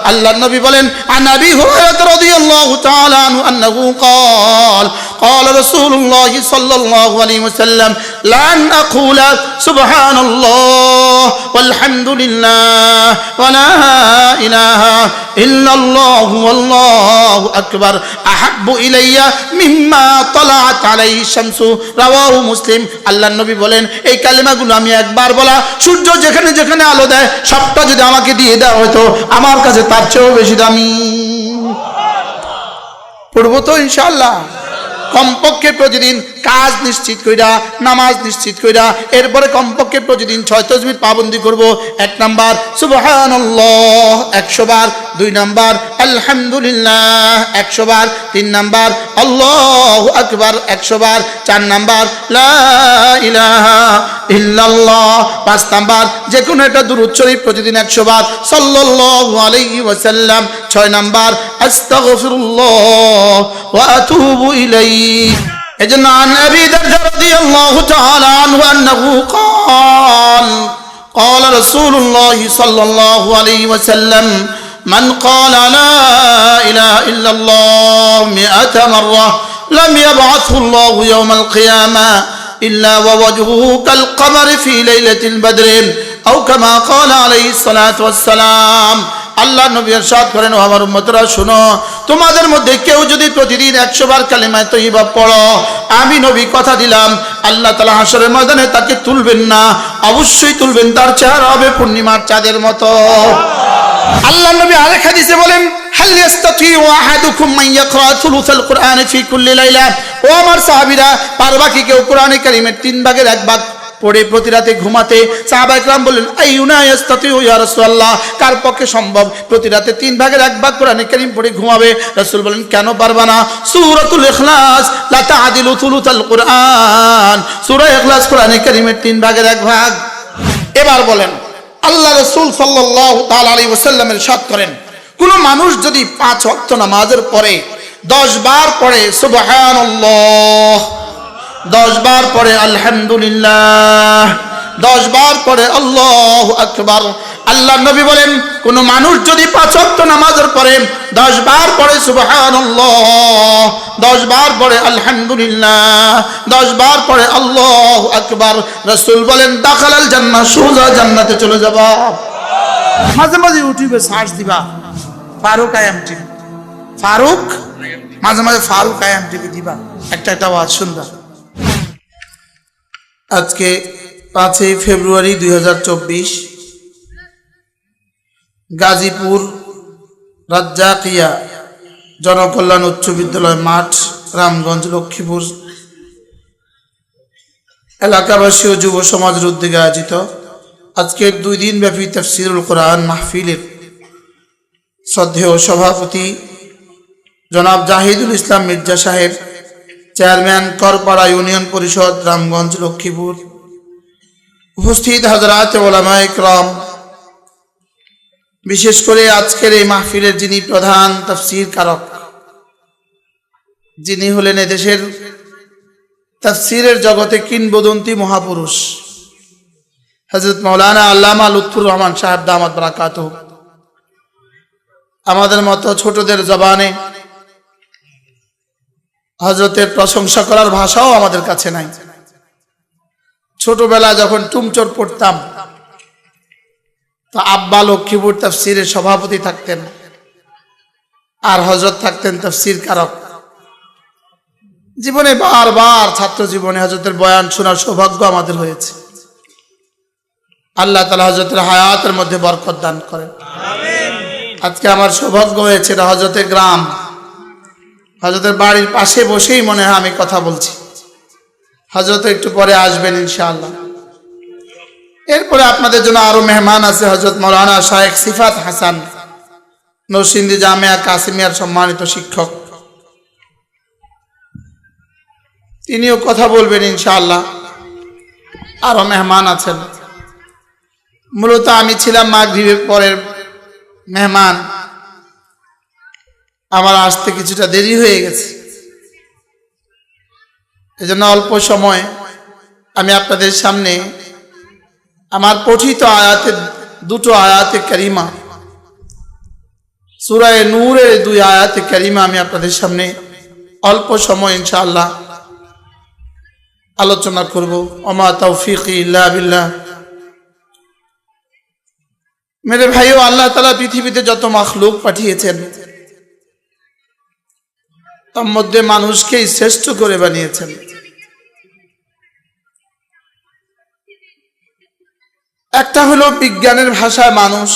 আল্লাহর নবী বলেন আন আবি হুরায়রা রাদিয়াল্লাহু তাআলা আনহু আন্নাহু قال قال رسول الله صلى الله عليه وسلم لن أقول سبحان الله والحمد لله ولا إله إلا الله والله أكبر أحب إلي مما طلعت عليه الشمس رواه مسلم আল্লাহর নবী বলেন এই কালিমাগুলো আমি একবার বলা সূর্য যেখানে যেখানে আলো দেয় সবটা যদি আমাকে দিয়ে দেওয়া হতো আমার কাছে তার চেয়েও বেশি দামি পড়বো তো ইনশাআল্লাহ কমপক্ষে প্রতিদিন কাজ নিশ্চিত কইরা নামাজ নিশ্চিত কইরা এরপরে কমপক্ষে প্রতিদিন 6 তাসবিহ পাবন্দি করব। 1 নাম্বার সুবহানাল্লাহ 100 বার, 2 নাম্বার আলহামদুলিল্লাহ 100 বার, 3 নাম্বার আল্লাহু আকবার 100 বার, 4 নাম্বার লা ইলাহা ইল্লাল্লাহ, 5 নাম্বার যে কোনো একটা দুরূদ শরীফ প্রতিদিন 100 বার সাল্লাল্লাহু আলাইহি ওয়াসাল্লাম, 6 নাম্বার আস্তাগফিরুল্লাহ ওয়া আতুবু ইলাইহি। এজন্য আন আবি দারদা রাদিয়াল্লাহু তাআলা আনহু আন্নাহু قال قال رسول الله صلى الله عليه وسلم من قال لا إله إلا الله 100 مرة لم يبعثه الله يوم القيامة إلا ووجهه كالقمر في ليلة البدر أو كما قال عليه الصلاة والسلام। আল্লাহ নবী ইরশাদ করেন, ও আমার উম্মতরা শুনো, তোমাদের মধ্যে কেউ যদি প্রতিদিন 100 বার কালিমা তয়্যিবা পড়ো, আমি নবী কথা দিলাম আল্লাহ তাআলা হাশরের ময়দানে তাকে তুলবেন না, অবশ্যই তুলবেন, তার চেহারা হবে পূর্ণিমার চাঁদের মতো। আল্লাহ নবী আরেক হাদিসে বলেন, হাল ইয়াস্তাতিউ আহাদুকুম মান ইয়াকরা থুলুসাল কুরআন ফি কুল্লি লাইলা। ও আমার সাহাবীরা, পারবা কি কেউ কোরআনে কারীমের 3 ভাগের 1 ভাগ পড়ে প্রতি রাতে ঘুমাতে? সাহাবায়ে কেরাম বললেন, আইয়ুনা ইয়াস্তাতিউ ইয়া রাসূলুল্লাহ, কার পক্ষে সম্ভব প্রতি রাতে 3 ভাগের 1 ভাগ কোরআনে কারীম পড়ে ঘুমাবে? রাসূল বলেন, কেন পারবা না? সূরাতুল ইখলাস লা তা'দিলু থুলুসাল কুরআন, সূরা ইখলাস কোরআনে কারীমের 3 ভাগের 1 ভাগ। এবার বলেন, আল্লাহ রাসূল সাল্লাল্লাহু তাআলা আলাইহি ওয়াসাল্লাম ইরশাদ করেন, কোন মানুষ যদি 5 ওয়াক্ত নামাজের পরে 10 বার পড়ে সুবহানাল্লাহ, 10 বার পড়ে আলহামদুলিল্লাহ, 10 বার পড়ে আল্লাহু আকবার, আল্লাহ নবী বলেন কোন মানুষ যদি 5 ওয়াক্ত নামাজের পরে 10 বার পড়ে সুবহানাল্লাহ, 10 বার পড়ে আলহামদুলিল্লাহ, 10 বার পড়ে আল্লাহু আকবার, রাসূল বলেন দাখালাল জান্নাহ, সোজা জান্নাতে চলে যাবা। মাঝে মাঝে ইউটিউবে সার্চ দিবা ফারুক আয়াম টিভি, ফারুক, মাঝে মাঝে ফারুক আয়াম টিভি দিবা, একটা আওয়াজ শুনবা। আজকে 5 ফেব্রুয়ারি 2024, গাজীপুর রাজ্জাকিয়া জনকল্যাণ উচ্চ বিদ্যালয় মাঠ, রামগঞ্জ, লক্ষ্মীপুর এলাকাবাসী ও যুব সমাজের উদ্যোগে আয়োজিত আজকের 2 দিন ব্যাপী তাফসীরুল কোরআন মাহফিলের শ্রদ্ধেয় সভাপতি জনাব জাহিদুল ইসলাম মির্জা সাহেব, চেয়ারম্যান করপাড়া ইউনিয়ন পরিষদ, রামগঞ্জ, লক্ষ্মীপুর, উপস্থিত হযরত উলামায়ে কেরাম, বিশেষ করে আজকের এই মাহফিলের যিনি প্রধান তাফসীর কারক, যিনি হলেন এদেশের তাফসীরের জগতে কিংবদন্তি মহাপুরুষ হযরত মাওলানা আল্লামা লুৎফুর রহমান সাহেব দামাত বারাকাতুহু। আমাদের মতো ছোটদের জবানে হযরতের প্রশংসা করার ভাষাও আমাদের কাছে নাই। ছোটবেলা যখন টুমচোর পড়তাম, তো আব্বা লক্ষ্মীপুর তাফসীরের সভাপতি থাকতেন আর হযরত থাকতেন তাফসীর কারক। জীবনে বারবার ছাত্র জীবনে হযরতের বয়ান শোনার সৌভাগ্য আমাদের হয়েছে। আল্লাহ তাআলা হযরতের হায়াতের মধ্যে বরকত দান করেন। আজকে আমার সৌভাগ্য হয়েছে হযরতের গ্রাম, হযরতের বাড়ির পাশে বসেই মনে হয় আমি কথা বলছি। হযরত একটু পরে আসবেন ইনশাআল্লাহ। এরপরে আপনাদের জন্য আরো মেহমান আছে, হযরত মাওলানা শায়েখ সিফাত হাসান, নরসিংদী জামিয়া কাসিমিয়ার সম্মানিত শিক্ষক, তিনিও কথা বলবেন ইনশাআল্লাহ। আরো মেহমান আছেন। মূলত আমি ছিলাম মাগরিবের পরের মেহমান, আমার আসতে কিছুটা দেরি হয়ে গেছে, এজন্য অল্প সময় আমি আপনাদের সামনে আমার পঠিত আয়াতের 2 আয়াতে কারিমা সূরা নূরের 2 আয়াত কারিমা আমি আপনাদের সামনে অল্প সময় ইনশাআল্লাহ আলোচনা করব। ওমা তাওফীকি ইল্লা বিল্লাহ। মেরে ভাইও, আল্লাহ তাআলা পৃথিবীতে যত মাখলুক পাঠিয়েছেন তার মধ্যে মানুষকেই শ্রেষ্ঠ করে বানিয়েছেন। একটা হলো বিজ্ঞানের ভাষায় মানুষ,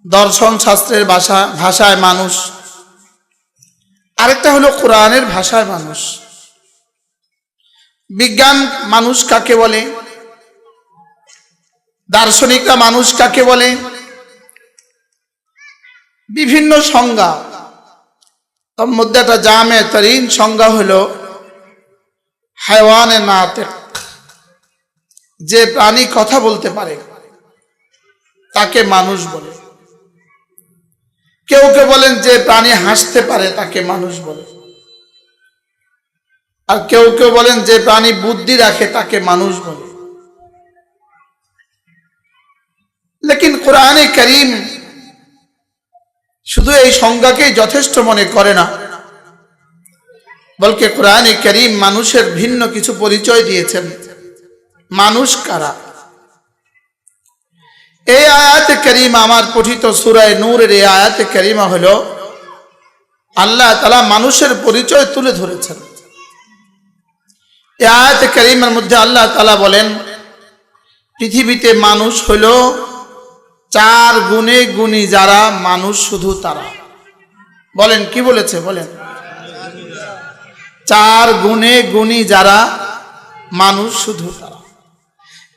দর্শন শাস্ত্রের ভাষায় মানুষ, আরেকটা হলো কোরআনের ভাষায় মানুষ। বিজ্ঞান মানুষ কাকে বলে, দার্শনিকরা মানুষ কাকে বলে, বিভিন্ন সংজ্ঞা। তার মধ্যে একটা জামে তরিন সংজ্ঞা হলো হায়ওয়ানে নাতিক, যে প্রাণী কথা বলতে পারে তাকে মানুষ বলে। কেউ কেউ বলেন যে প্রাণী হাসতে পারে তাকে মানুষ বলে, আর কেউ কেউ বলেন যে প্রাণী বুদ্ধি রাখে তাকে মানুষ বলে। লেকিন কোরআনে কারীম শুধু এই সংজ্ঞাকেই যথেষ্ট মনে করে না, বলকে কোরআনে কারীম মানুষের ভিন্ন কিছু পরিচয় দিয়েছেন। মানুষ কারা? এই আয়াতে কারীমা, আমার পঠিত সূরা নূরের এই আয়াতে কারীমা হলো আল্লাহ তাআলা মানুষের পরিচয় তুলে ধরেছেন। এই আয়াতে কারীমার মধ্যে আল্লাহ তাআলা বলেন পৃথিবীতে মানুষ হলো 4 গুণে গুণী যারা, মানুষ শুধু তারা। বলেন কি বলেছে? বলেন 4 গুণে গুণী যারা, মানুষ শুধু তারা।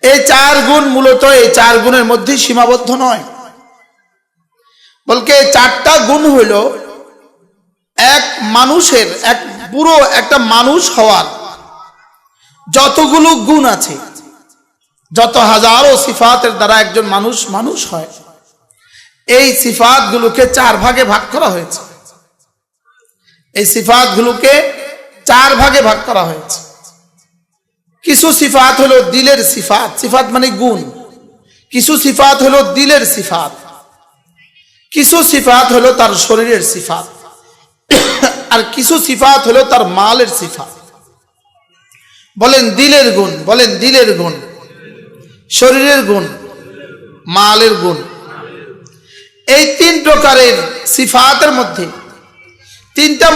এই 4 গুণ মূলত এই 4 গুণের মধ্যে সীমাবদ্ধ নয়, বলকে 4টা গুণ হইল এক মানুষের, এক পুরো একটা মানুষ হওয়ার যতগুলো গুণ আছে, যত হাজারো সিফাতের দ্বারা একজন মানুষ মানুষ হয়, এই সিফাতগুলোকে 4 ভাগে ভাগ করা হয়েছে। এই সিফাতগুলোকে 4 ভাগে ভাগ করা হয়েছে। কিছু সিফাত হলো দিলের সিফাত, সিফাত মানে গুণ। কিছু সিফাত হলো দিলের সিফাত, কিছু সিফাত হলো তার শরীরের সিফাত, আর কিছু সিফাত হলো তার মালের সিফাত। বলেন দিলের গুণ, বলেন দিলের গুণ, শরীরের গুণ, মালের গুণ। এই 3 প্রকারের সিফাতের মধ্যে 3টা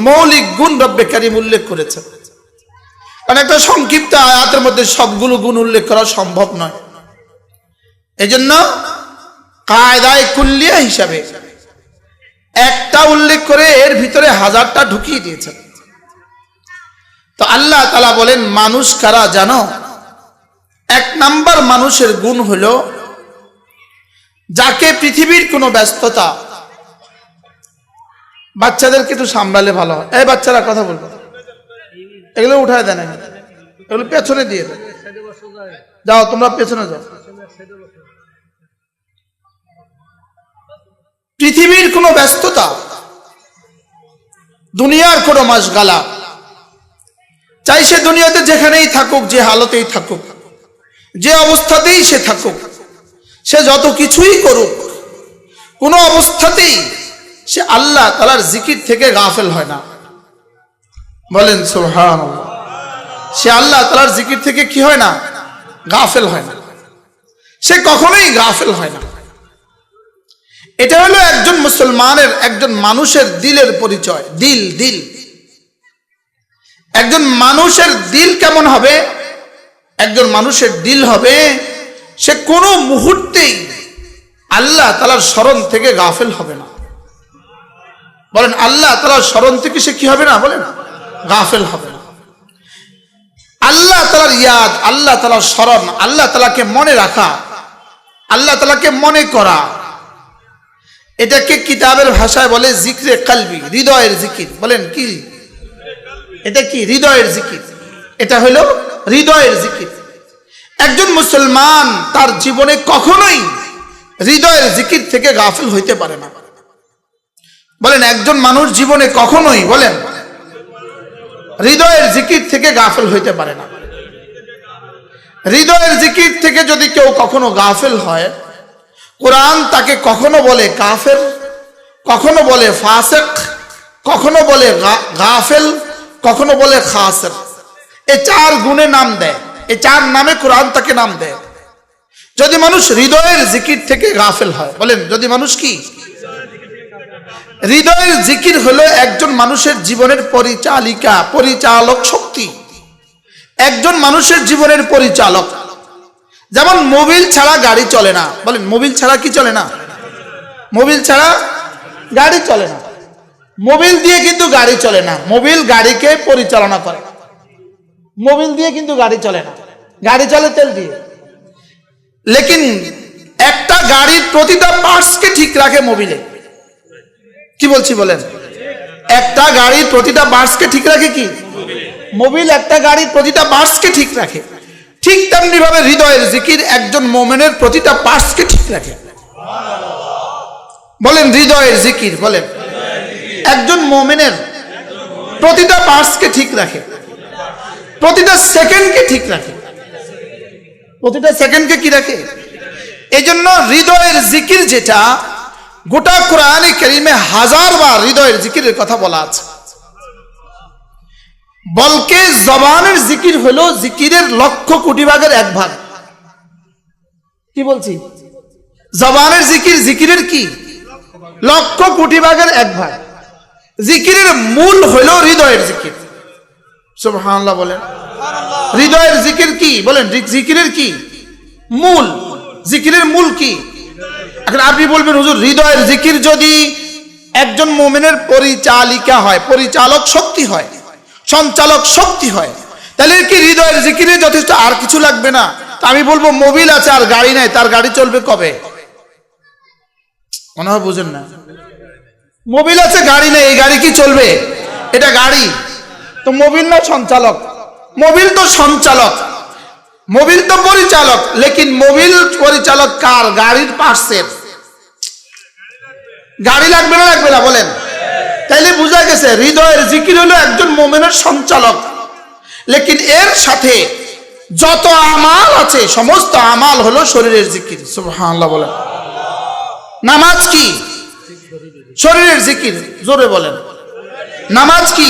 মৌলিক গুণ রব্বে কারীম উল্লেখ করেছেন। কারণ একটা সংক্ষিপ্ত আয়াতের মধ্যে সবগুলো গুণ উল্লেখ করা সম্ভব নয়। এজন্য কায়দায়ে কুল্লিয়া হিসাবে একটা উল্লেখ করে এর ভিতরে 1000টা ঢুকিয়ে দিয়েছেন। তো আল্লাহ তাআলা বলেন মানুষ কারা জানো? 1 নাম্বার মানুষের গুণ হলো যাকে পৃথিবীর কোনো ব্যস্ততা, বাচ্চাদেরকে একটু সামলালে ভালো হয়। এই বাচ্চারা কথা বলবো, এগুলো উঠায় দেন, এগুলো পেছনে দিয়ে দেন। যাও তোমরা পেছনে যাও। পৃথিবীর কোনো ব্যস্ততা, দুনিয়ার কোনো মাশগালা, চাই সে দুনিয়াতে যেখানেই থাকুক, যে হালতেই থাকুক, যে অবস্থাতেই সে থাকুক, সে যত কিছুই করুক, কোনো অবস্থাতেই সে আল্লাহ তাআলার জিকির থেকে গাফেল হয় না। বলেন সুবহানাল্লাহ। সে আল্লাহ তাআলার জিকির থেকে কি হয় না? গাফেল হয় না। সে কখনোই গাফেল হয় না। এটা হলো একজন মুসলমানের, একজন মানুষের দিলের পরিচয়। দিল একজন মানুষের দিল কেমন হবে? একজন মানুষের দিল হবে সে কোনো মুহূর্তেই আল্লাহ তাআলার স্মরণ থেকে গাফেল হবে না। বলেন আল্লাহ তাআলার স্মরণ থেকে সে কি হবে না? বলেন গাফেল হবে না। আল্লাহ তাআলার ইয়াদ, আল্লাহ তাআলার স্মরণ, আল্লাহ তাআলাকে মনে রাখা, আল্লাহ তাআলাকে মনে করা, এটাকে কিতাবের ভাষায় বলে জিকরে কলবি, হৃদয়ের জিকির। বলেন কি? এটা কি? হৃদয়ের জিকির। এটা হলো হৃদয়ের জিকির। একজন মুসলমান তার জীবনে কখনোই হৃদয়ের জিকির থেকে গাফিল হইতে পারে না। বলেন একজন মানুষ জীবনে কখনোই, বলেন, হৃদয়ের জিকির থেকে গাফিল হইতে পারে না। হৃদয়ের জিকির থেকে যদি কেউ কখনো গাফিল হয়, কোরআন তাকে কখনো বলে কাফের, কখনো বলে ফাসিক, কখনো বলে গাফেল, কখনো বলে খাসির। এই চার গুণে নাম দেয়, এই চার নামে কোরআন তাকে নাম দেয়। যদি মানুষ হৃদয়ের জিকির থেকে গাফেল হয়, বলেন যদি মানুষ কি, হৃদয়ের জিকির হলো একজন মানুষের জীবনের পরিচালিকা, পরিচালক শক্তি, একজন মানুষের জীবনের পরিচালক। যেমন মোবিল ছাড়া গাড়ি চলে না, বলেন মোবিল ছাড়া কি চলে না, মোবিল ছাড়া গাড়ি চলে না। মোবিল দিয়ে কিন্তু গাড়ি চলে না, মোবিল গাড়িকে পরিচালনা করে। মোবিল দিয়ে কিন্তু গাড়ি চলে না, গাড়ি চলে তেল দিয়ে। লেকিন একটা গাড়ির প্রতিটা পার্টসকে ঠিক রাখে মোবিলে। কি বলছি বলেন, একটা গাড়ির প্রতিটা পার্টসকে ঠিক রাখে কি মোবিল, একটা গাড়ির প্রতিটা পার্টসকে ঠিক রাখে। ঠিক তেমনি ভাবে হৃদয়ের জিকির একজন মুমিনের প্রতিটা পার্টসকে ঠিক রাখে। বলেন হৃদয়ের জিকির, বলেন একজন মুমিনের প্রতিটা পার্টসকে ঠিক রাখে, প্রতিটা সেকেন্ডকে ঠিক রাখে, প্রতিটা সেকেন্ডকে কি রাখে। এই জন্য হৃদয়ের জিকির যেটা, গোটা কোরআনে কারীমে 1000 বার হৃদয়ের জিকিরের কথা বলা আছে। বলকে জবানের জিকির হলো জিকিরের 1,00,00,000 ভাগের 1 ভাগ। কি বলছি, জবানের জিকির জিকিরের কি 1,00,00,000 ভাগের 1 ভাগ। জিকিরের মূল হলো হৃদয়ের জিকির। সুবহানাল্লাহ বলেন। হৃদয়ের জিকির কি, বলেন জিকিরের কি মূল, জিকিরের মূল কি। এখন আপনি বলবেন হুজুর হৃদয়ের জিকির যদি একজন মুমিনের পরিচালিকা হয়, পরিচালক শক্তি হয়, সঞ্চালক শক্তি হয়, তাহলে কি হৃদয়ের জিকিরে যথেষ্ট, আর কিছু লাগবে না? তা আমি বলবো মোবিল আছে আর গাড়ি নাই, তার গাড়ি চলবে কবে? মনে হয় বুঝেন না। মোবিল আছে গাড়ি নেই, এই গাড়ি কি চলবে? এটা গাড়ি তো, মোবিল না সঞ্চালক। মোবিল তো সঞ্চালক, মোবিল তো পরিচালক, লেকিন মোবিল পরিচালক কার? গাড়ির পার্টসের। গাড়ি লাগবে না লাগবে না বলেন? তাইলে বোঝা গেছে হৃদয়ের জিকির হলো একজন মুমিনের সঞ্চালক, লেকিন এর সাথে যত আমাল আছে সমস্ত আমাল হলো শরীরের জিকির। সুবহানাল্লাহ বলেন। নামাজ কি? শরীরের জিকির। জোরে বলেন, নামাজ কি?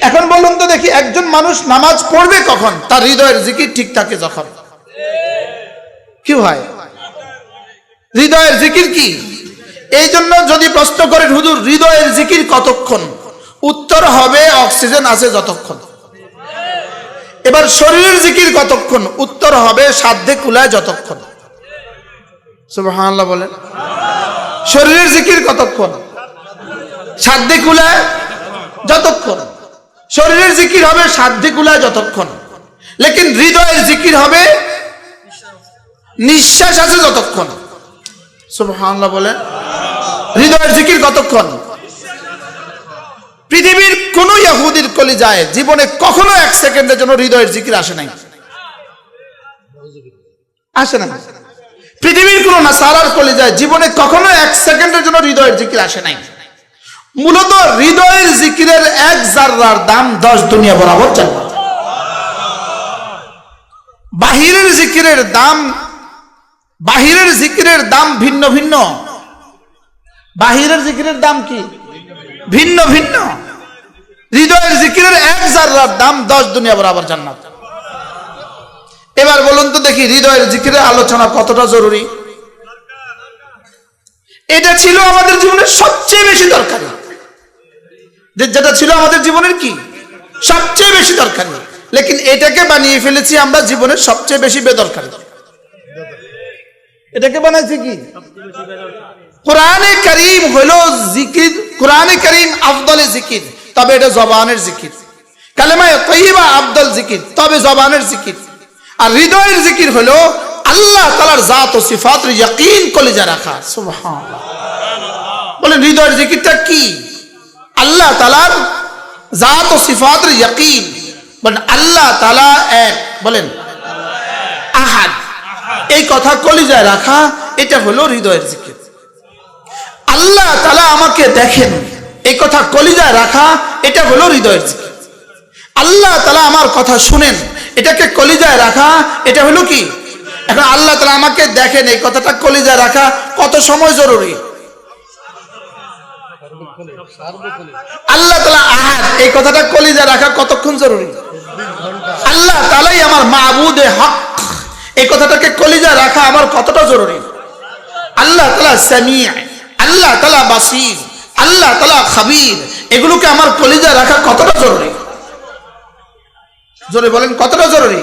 এখন বলুন তো দেখি, একজন মানুষ নামাজ পড়বে কখন? তার হৃদয়ের জিকির ঠিক থাকে যখন। কি হয়? হৃদয়ের জিকির কি? এই জন্য যদি প্রশ্ন করেন হুজুর হৃদয়ের জিকির কতক্ষণ, উত্তর হবে অক্সিজেন আছে যতক্ষণ। এবার শরীরের জিকির কতক্ষণ, উত্তর হবে সাধ্যে কুলায় যতক্ষণ। সুবহানাল্লাহ বলেন। শরীরের জিকির কতক্ষণ? সাধ্যে কুলায় যতক্ষণ। শরীরের জিকির হবে সাধ্যে কুলায় যতক্ষণ, লেকিন হৃদয়ের জিকির হবে নিঃশ্বাস আছে যতক্ষণ। সুবহানাল্লাহ বলেন। হৃদয়ের জিকির কতক্ষণ? পৃথিবীর কোন ইহুদির কলিজায় জীবনে কখনো 1 সেকেন্ডের জন্য হৃদয়ের জিকির আসে নাই, আসে না। পৃথিবীর কোন নাসারার কলিজায় জীবনে কখনো 1 সেকেন্ডের জন্য হৃদয়ের জিকির আসে নাই। মূলত হৃদয়ের জিকিরের 1 জাররার দাম 10 দুনিয়া বরাবর জান্নাত। বাহিরের জিকিরের দাম ভিন্ন ভিন্ন। বাহিরের জিকিরের দাম কি? ভিন্ন ভিন্ন। হৃদয়ের জিকিরের 1 জাররার দাম 10 দুনিয়া বরাবর জান্নাত। এবার বলুন তো দেখি হৃদয়ের জিকিরের আলোচনা কতটা জরুরি। এটা ছিল আমাদের জীবনের সবচেয়ে বেশি দরকারি, যেটা ছিল আমাদের জীবনের কি সবচেয়ে বেশি দরকারি, লেকিন এটাকে বানিয়ে ফেলেছি আমরা জীবনের সবচেয়ে বেশি বেদরকারি। এটাকে বানাইছি কি? কোরআনে কারীম হলো জিকির, কোরআনে কারীম আফদলে জিকির, তবে এটা জবানের জিকির। কালেমায়ে তাইয়্যিবা আফদল জিকির, তবে জবানের জিকির। আর হৃদয়ের জিকির হলো আল্লাহ তাআলার জাত ও সিফাতের ইয়াকিন কলিজা রাখা। সুবহানাল্লাহ বলেন। হৃদয়ের জিকিরটা কি? আল্লাহ তাআলার জাত ও সিফাতের ইয়াকিন। বলেন আল্লাহ তাআলা এক, বলেন আহাদ, এই কথা কলিজায় রাখা, এটা হলো হৃদয়ের জিকির। আল্লাহ তাআলা আমাকে দেখেন, এই কথা কলিজায় রাখা, এটা হলো হৃদয়ের জিকির। আল্লাহ তাআলা আমার কথা শুনেন, এটাকে কলিজায় রাখা, এটা হলো কি? এখন আল্লাহ তাআলা আমাকে দেখেন, এই কথাটা কলিজা রাখা কত সময় জরুরি? আল্লাহ তাআলা আহাদ, এই কথাটা কলিজা রাখা কতক্ষণ জরুরি? আল্লাহ তাআলাই আমার মাবুদে হক, এই কথাটাকে কলিজা রাখা আমার কতটা জরুরি? আল্লাহ তাআলা সামিঈ, আল্লাহ তাআলা বাসীর, আল্লাহ তাআলা খাবীর, এগুলোকে আমার কলিজা রাখা কতটা জরুরি? জোরে বলেন, কতটা জরুরি?